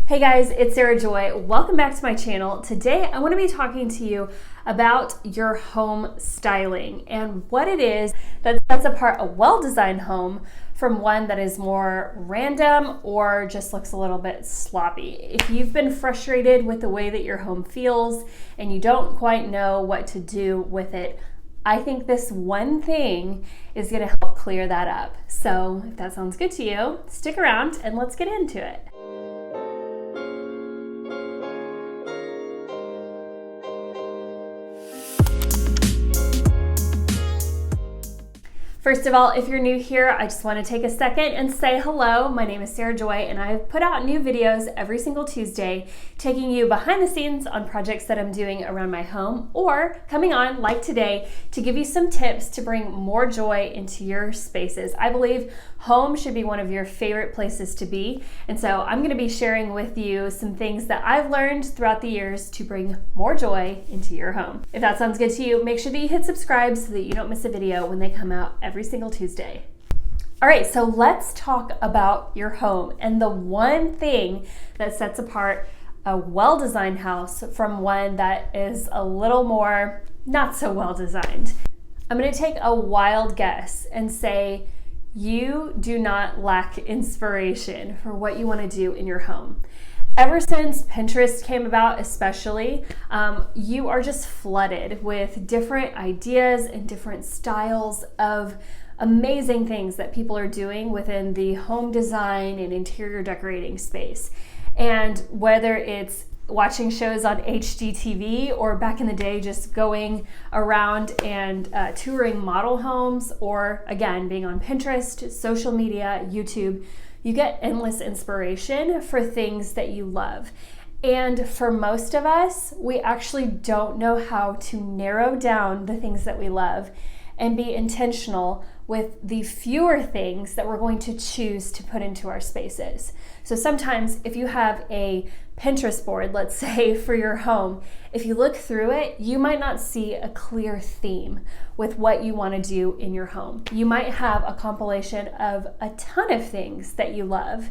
Hey guys, it's Sarah Joy. Welcome back to my channel. Today I want to be talking to you about your home styling and what it is that sets apart a well-designed home from one that is more random or just looks a little bit sloppy. If you've been frustrated with the way that your home feels and you don't quite know what to do with it, I think this one thing is going to help clear that up. So if that sounds good to you, stick around and let's get into it. First of all, if you're new here, I just want to take a second and say hello. My name is Sarah Joy, and I've put out new videos every single Tuesday, taking you behind the scenes on projects that I'm doing around my home, or coming on, like today, to give you some tips to bring more joy into your spaces. I believe home should be one of your favorite places to be, and so I'm going to be sharing with you some things that I've learned throughout the years to bring more joy into your home. If that sounds good to you, make sure that you hit subscribe so that you don't miss a video when they come out every single Tuesday. All right, so let's talk about your home and the one thing that sets apart a well-designed house from one that is a little more not so well-designed. I'm going to take a wild guess and say you do not lack inspiration for what you want to do in your home. Ever since Pinterest came about, especially, you are just flooded with different ideas and different styles of amazing things that people are doing within the home design and interior decorating space. And whether it's watching shows on HGTV or back in the day just going around and touring model homes, or again being on Pinterest, social media, YouTube, you get endless inspiration for things that you love. And for most of us, we actually don't know how to narrow down the things that we love and be intentional with the fewer things that we're going to choose to put into our spaces. So sometimes if you have a Pinterest board, let's say, for your home, if you look through it, you might not see a clear theme with what you want to do in your home. You might have a compilation of a ton of things that you love,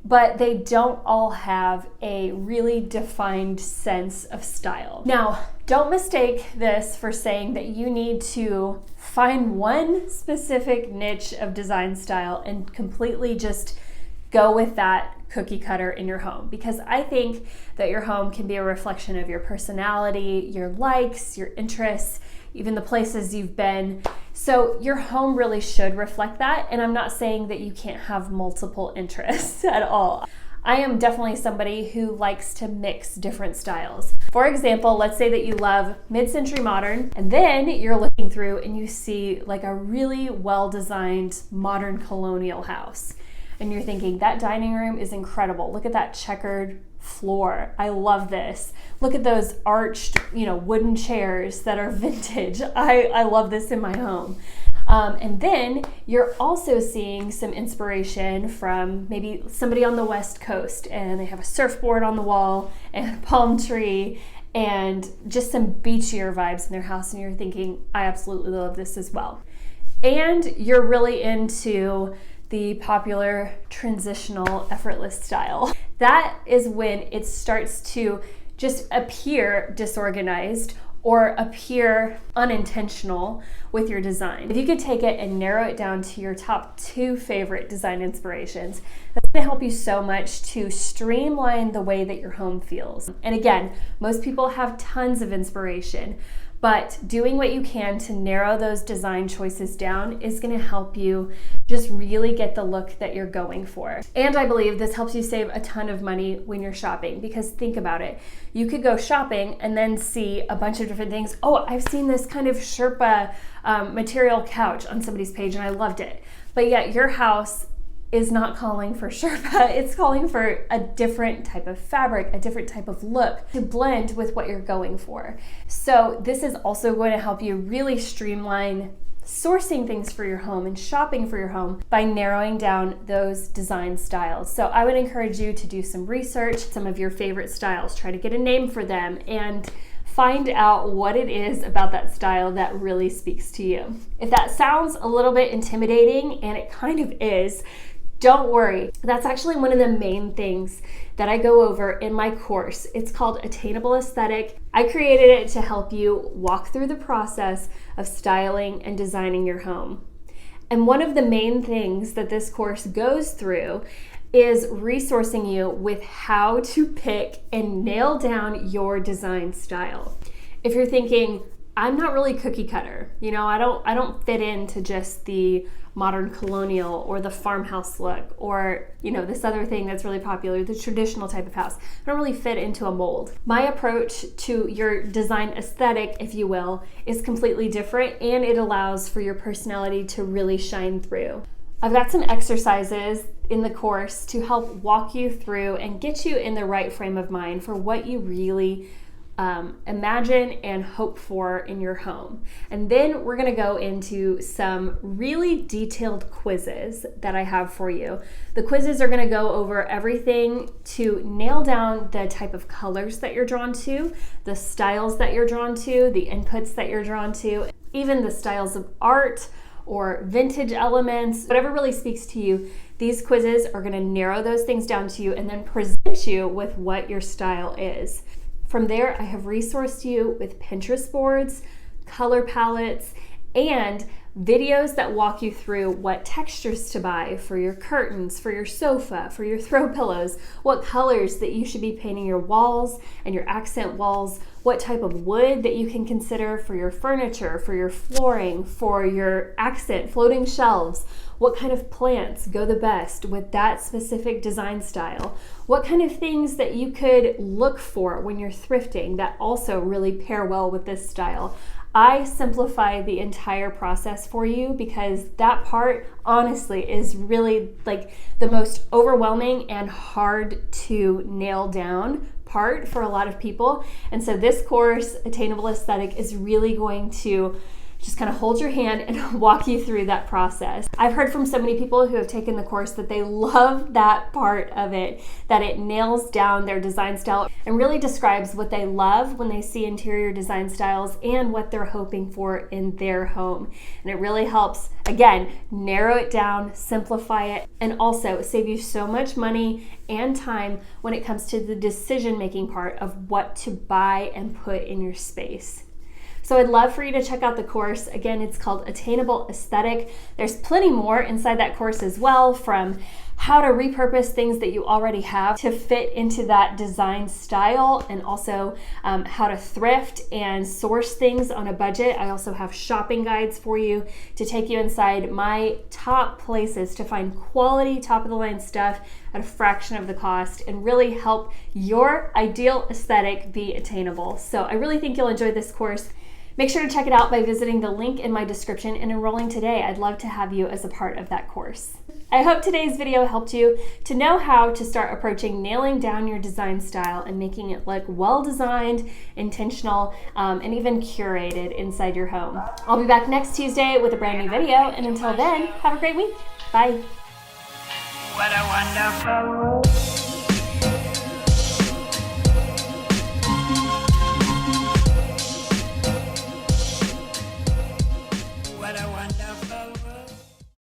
but they don't all have a really defined sense of style. Now, don't mistake this for saying that you need to find one specific niche of design style and completely just go with that cookie cutter in your home, because I think that your home can be a reflection of your personality, your likes, your interests, even the places you've been. So your home really should reflect that, and I'm not saying that you can't have multiple interests at all. I am definitely somebody who likes to mix different styles. For example, let's say that you love mid-century modern, and then you're looking through and you see like a really well-designed modern colonial house. And you're thinking, that dining room is incredible. Look at that checkered floor. I love this. Look at those arched, wooden chairs that are vintage. I love this in my home. And then you're also seeing some inspiration from maybe somebody on the West Coast, and they have a surfboard on the wall and a palm tree and just some beachier vibes in their house. And you're thinking, I absolutely love this as well. And you're really into the popular transitional effortless style. That is when it starts to just appear disorganized or appear unintentional with your design. If you could take it and narrow it down to your top 2 favorite design inspirations, that's gonna help you so much to streamline the way that your home feels. And again, most people have tons of inspiration, but doing what you can to narrow those design choices down is going to help you just really get the look that you're going for. And I believe this helps you save a ton of money when you're shopping, because think about it. You could go shopping and then see a bunch of different things. Oh, I've seen this kind of Sherpa material couch on somebody's page and I loved it. But yet your house is not calling for Sherpa, it's calling for a different type of fabric, a different type of look to blend with what you're going for. So this is also going to help you really streamline sourcing things for your home and shopping for your home by narrowing down those design styles. So I would encourage you to do some research, some of your favorite styles, try to get a name for them, and find out what it is about that style that really speaks to you. If that sounds a little bit intimidating, and it kind of is, Don't worry, that's actually one of the main things that I go over in my course. It's called Attainable Aesthetic. I created it to help you walk through the process of styling and designing your home. And one of the main things that this course goes through is resourcing you with how to pick and nail down your design style. If you're thinking, I'm not really cookie cutter, I don't fit into just the modern colonial or the farmhouse look or, this other thing that's really popular, the traditional type of house. I don't really fit into a mold. My approach to your design aesthetic, if you will, is completely different, and it allows for your personality to really shine through. I've got some exercises in the course to help walk you through and get you in the right frame of mind for what you really imagine and hope for in your home. And then we're going to go into some really detailed quizzes that I have for you. The quizzes are going to go over everything to nail down the type of colors that you're drawn to, the styles that you're drawn to, the inputs that you're drawn to, even the styles of art or vintage elements, whatever really speaks to you. These quizzes are going to narrow those things down to you and then present you with what your style is. From there, I have resourced you with Pinterest boards, color palettes, and videos that walk you through what textures to buy for your curtains, for your sofa, for your throw pillows, what colors that you should be painting your walls and your accent walls, what type of wood that you can consider for your furniture, for your flooring, for your accent floating shelves, what kind of plants go the best with that specific design style, what kind of things that you could look for when you're thrifting that also really pair well with this style. I simplify the entire process for you because that part, honestly, is really like the most overwhelming and hard to nail down part for a lot of people. And so this course, Attainable Aesthetic, is really going to just kind of hold your hand and walk you through that process. I've heard from so many people who have taken the course that they love that part of it, that it nails down their design style and really describes what they love when they see interior design styles and what they're hoping for in their home. And it really helps, again, narrow it down, simplify it, and also save you so much money and time when it comes to the decision-making part of what to buy and put in your space. So I'd love for you to check out the course. Again, it's called Attainable Aesthetic. There's plenty more inside that course as well, from how to repurpose things that you already have to fit into that design style, and also how to thrift and source things on a budget. I also have shopping guides for you to take you inside my top places to find quality, top of the line stuff at a fraction of the cost and really help your ideal aesthetic be attainable. So I really think you'll enjoy this course. Make sure to check it out by visiting the link in my description and enrolling today. I'd love to have you as a part of that course. I hope today's video helped you to know how to start approaching nailing down your design style and making it look well-designed, intentional, and even curated inside your home. I'll be back next Tuesday with a brand new video, and until then, have a great week. Bye. What a wonderful